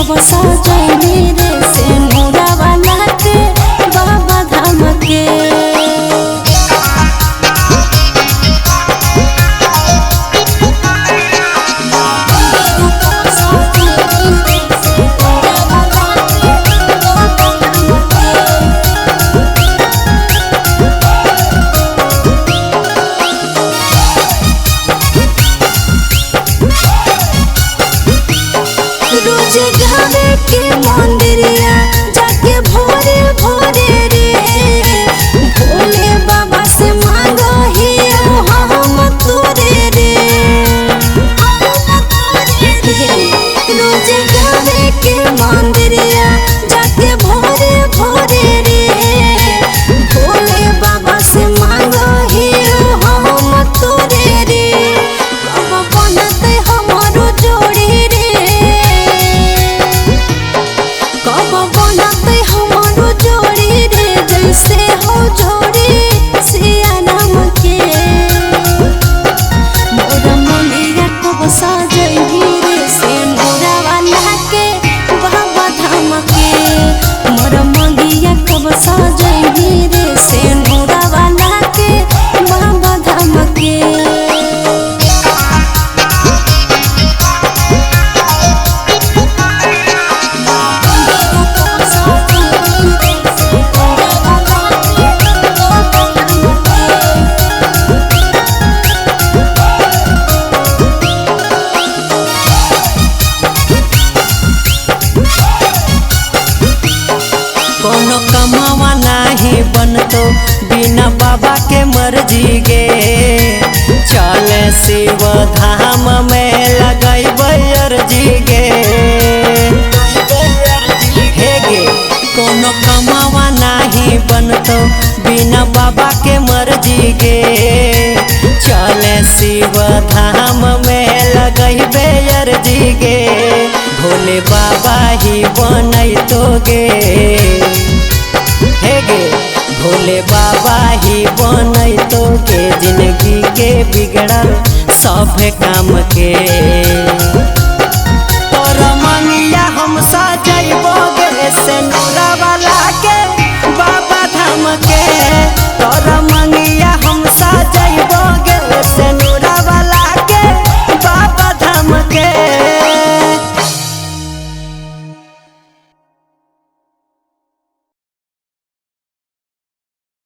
कब सजैली रे से नूरा वाला के बाबा धाम के। रोज घरे के मंदिरिया जाके भोरे भोरे रे भोले बाबा से मांगो ही हम तोरे रे। रोज घरे के मंदिरिया जाके भोरे भोरे रे भोले बाबा से मांगो ही हम तोरे रे। कब बनते हमारो जोड़ी रे कब बनते हमारो जोड़ी रे जैसे हो जोड़ी सिया नाम के। मोरा मंदिर कब सजैली रे से नूरा वाला के बाबा धाम के। मोरा मंदिर कब सजैली रे से नूरा वाला के बाबा धाम के। कोनो कमावा नहीं बनतो बिना बाबा के मर्जी गे। चले शिव धाम में लगैबै अर्जी गे। हे गे कोनो कमावा नहीं बनतो बिना बाबा के मर्जी गे। चले शिव धाम में लगैबै अर्जी गे। भोले बाबा ही बनैतो गे। हे गे भोले बाबा ही बनैतो गे जिंदगी के बिगड़ल सब काम के।